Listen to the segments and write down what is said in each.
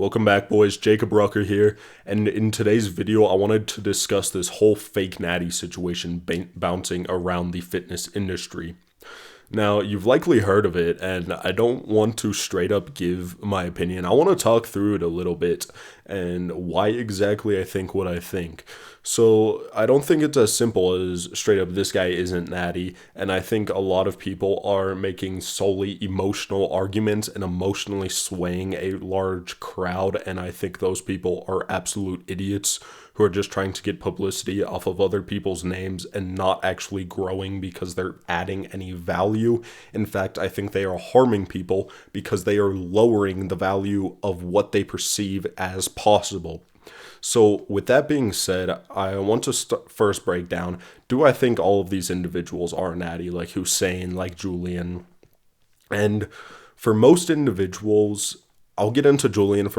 Welcome back, boys. Jacob Rucker here, and in today's video I wanted to discuss this whole fake natty situation bouncing around the fitness industry. Now, you've likely heard of it, and I don't want to straight up give my opinion. I want to talk through it a little bit and why exactly I think what I think. So, I don't think it's as simple as straight up this guy isn't natty, and I think a lot of people are making solely emotional arguments and emotionally swaying a large crowd, and I think those people are absolute idiots who are just trying to get publicity off of other people's names and not actually growing because they're adding any value. In fact, I think they are harming people because they are lowering the value of what they perceive as possible. So with that being said, I want to first break down, do I think all of these individuals are natty, like Hussein, like Julian? And for most individuals, I'll get into Julian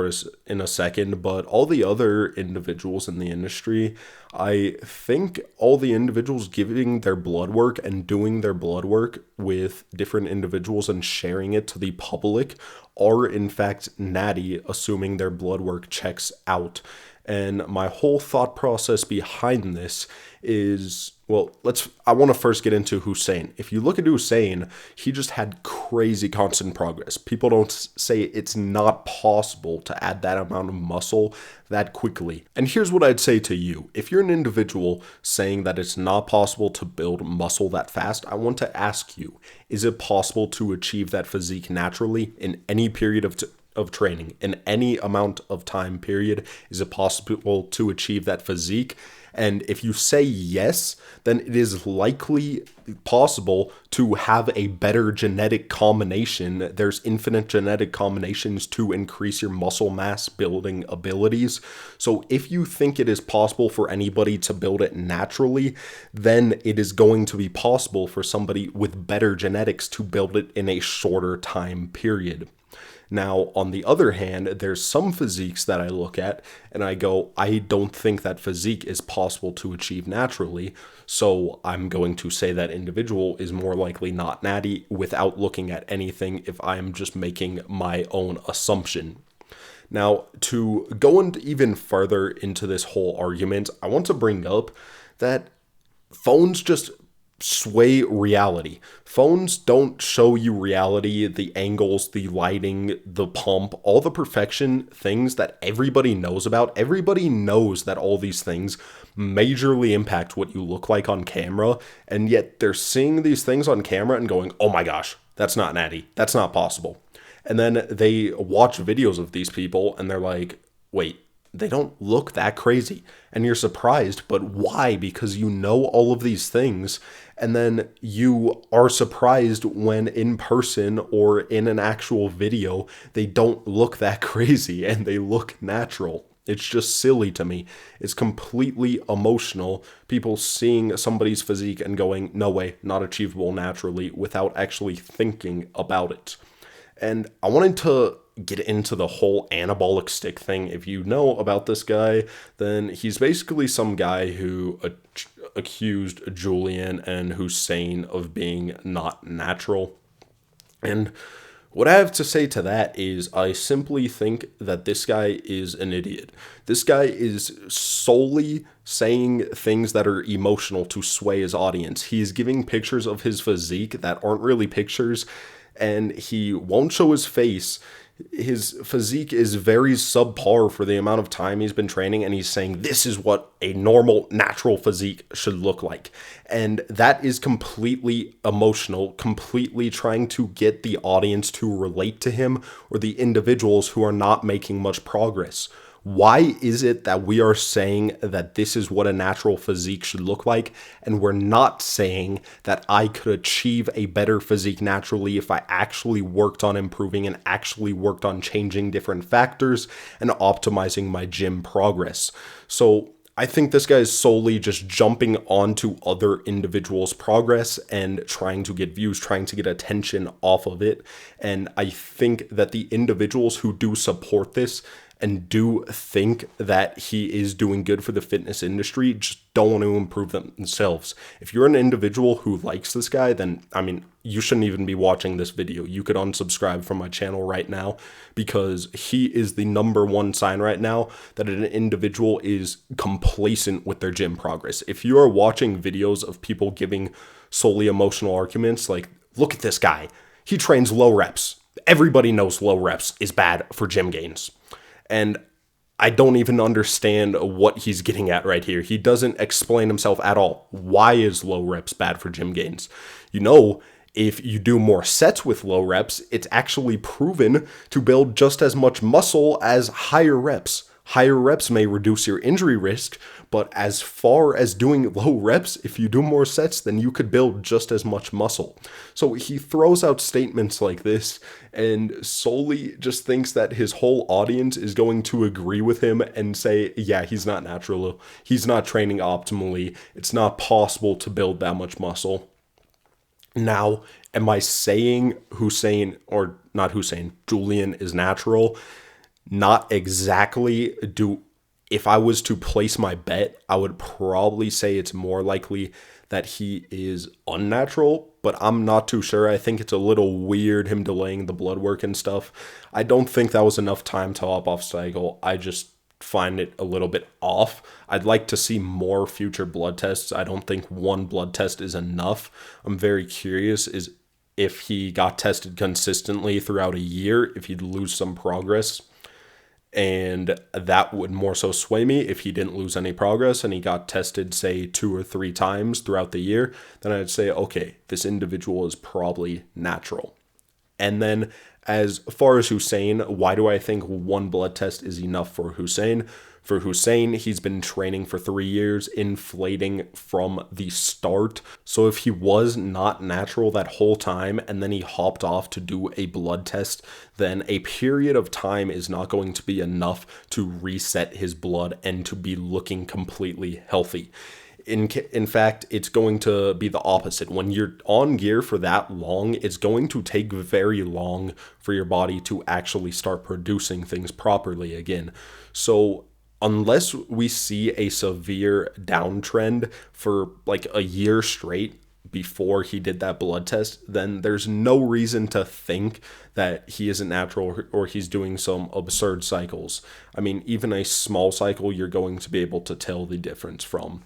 in a second, but all the other individuals in the industry, I think all the individuals giving their blood work and doing their blood work with different individuals and sharing it to the public are in fact natty, assuming their blood work checks out. And my whole thought process behind this is, I want to first get into Hussein. If you look at Hussein, he just had crazy constant progress. People don't say it's not possible to add that amount of muscle that quickly. And here's what I'd say to you. If you're an individual saying that it's not possible to build muscle that fast, I want to ask you, is it possible to achieve that physique naturally in any period of training, in any amount of time period? Is it possible to achieve that physique? And if you say yes, then it is likely possible to have a better genetic combination. There's infinite genetic combinations to increase your muscle mass building abilities. So if you think it is possible for anybody to build it naturally, then it is going to be possible for somebody with better genetics to build it in a shorter time period. Now, on the other hand, there's some physiques that I look at and I go, I don't think that physique is possible to achieve naturally. So I'm going to say that individual is more likely not natty without looking at anything if I'm just making my own assumption. Now, to go even further into this whole argument, I want to bring up that phones just sway reality. Phones don't show you reality, the angles, the lighting, the pump, all the perfection things that everybody knows about. Everybody knows that all these things majorly impact what you look like on camera, and yet they're seeing these things on camera and going, oh my gosh, that's not natty, that's not possible. And then they watch videos of these people and they're like, wait, they don't look that crazy. And you're surprised, but why? Because you know all of these things, and then you are surprised when in person or in an actual video, they don't look that crazy and they look natural. It's just silly to me. It's completely emotional. People seeing somebody's physique and going, no way, not achievable naturally, without actually thinking about it. And I wanted to get into the whole anabolic stick thing. If you know about this guy, then he's basically some guy who accused Julian and Hussein of being not natural. And what I have to say to that is I simply think that this guy is an idiot. This guy is solely saying things that are emotional to sway his audience. He's giving pictures of his physique that aren't really pictures, and he won't show his face. His physique is very subpar for the amount of time he's been training, and he's saying this is what a normal, natural physique should look like. And that is completely emotional, completely trying to get the audience to relate to him or the individuals who are not making much progress. Why is it that we are saying that this is what a natural physique should look like, and we're not saying that I could achieve a better physique naturally if I actually worked on improving and actually worked on changing different factors and optimizing my gym progress? So I think this guy is solely just jumping onto other individuals' progress and trying to get views, trying to get attention off of it. And I think that the individuals who do support this and do think that he is doing good for the fitness industry just don't want to improve themselves. If you're an individual who likes this guy, then, I mean, you shouldn't even be watching this video. You could unsubscribe from my channel right now, because he is the number one sign right now that an individual is complacent with their gym progress. If you are watching videos of people giving solely emotional arguments, like, look at this guy, he trains low reps. Everybody knows low reps is bad for gym gains. And I don't even understand what he's getting at right here. He doesn't explain himself at all. Why is low reps bad for gym gains? You know, if you do more sets with low reps, it's actually proven to build just as much muscle as higher reps. Higher reps may reduce your injury risk, but as far as doing low reps, if you do more sets, then you could build just as much muscle. So he throws out statements like this and solely just thinks that his whole audience is going to agree with him and say, yeah, he's not natural, he's not training optimally, it's not possible to build that much muscle. Now, am I saying Hussein, or not Hussein, Julian is natural? Not exactly. If I was to place my bet, I would probably say it's more likely that he is unnatural, but I'm not too sure. I think it's a little weird, him delaying the blood work and stuff. I don't think that was enough time to hop off cycle. I just find it a little bit off. I'd like to see more future blood tests. I don't think one blood test is enough. I'm very curious if he got tested consistently throughout a year, if he'd lose some progress. And that would more so sway me. If he didn't lose any progress and he got tested, say, 2 or 3 times throughout the year, then I'd say, okay, this individual is probably natural. And then as far as Hussein, why do I think one blood test is enough for Hussein? For Hussein, he's been training for 3 years, inflating from the start. So if he was not natural that whole time and then he hopped off to do a blood test, then a period of time is not going to be enough to reset his blood and to be looking completely healthy. In fact, it's going to be the opposite. When you're on gear for that long, it's going to take very long for your body to actually start producing things properly again. So unless we see a severe downtrend for like a year straight before he did that blood test, then there's no reason to think that he isn't natural or he's doing some absurd cycles. I mean, even a small cycle, you're going to be able to tell the difference from.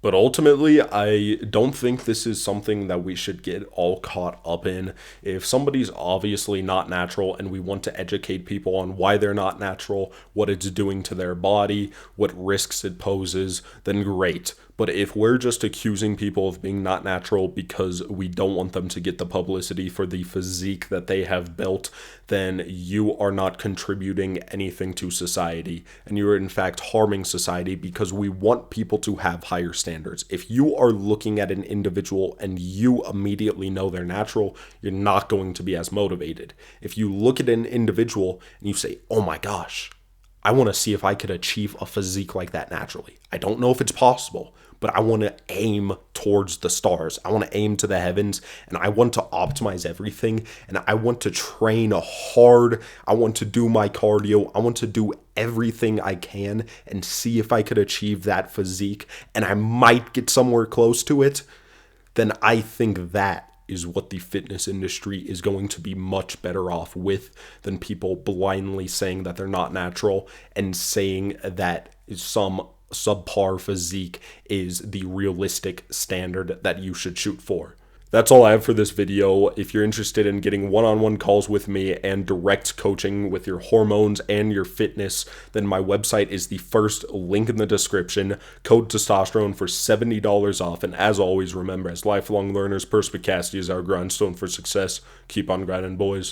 But ultimately, I don't think this is something that we should get all caught up in. If somebody's obviously not natural and we want to educate people on why they're not natural, what it's doing to their body, what risks it poses, then great. But if we're just accusing people of being not natural because we don't want them to get the publicity for the physique that they have built, then you are not contributing anything to society. And you are in fact harming society because we want people to have higher standards. If you are looking at an individual and you immediately know they're natural, you're not going to be as motivated. If you look at an individual and you say, oh my gosh, I want to see if I could achieve a physique like that naturally. I don't know if it's possible, but I want to aim towards the stars. I want to aim to the heavens, and I want to optimize everything, and I want to train hard. I want to do my cardio. I want to do everything I can and see if I could achieve that physique, and I might get somewhere close to it. Then I think that is what the fitness industry is going to be much better off with than people blindly saying that they're not natural and saying that some subpar physique is the realistic standard that you should shoot for. That's all I have for this video. If you're interested in getting one-on-one calls with me and direct coaching with your hormones and your fitness, then my website is the first link in the description. Code testosterone for $70 off. And as always, remember, as lifelong learners, perspicacity is our grindstone for success. Keep on grinding, boys.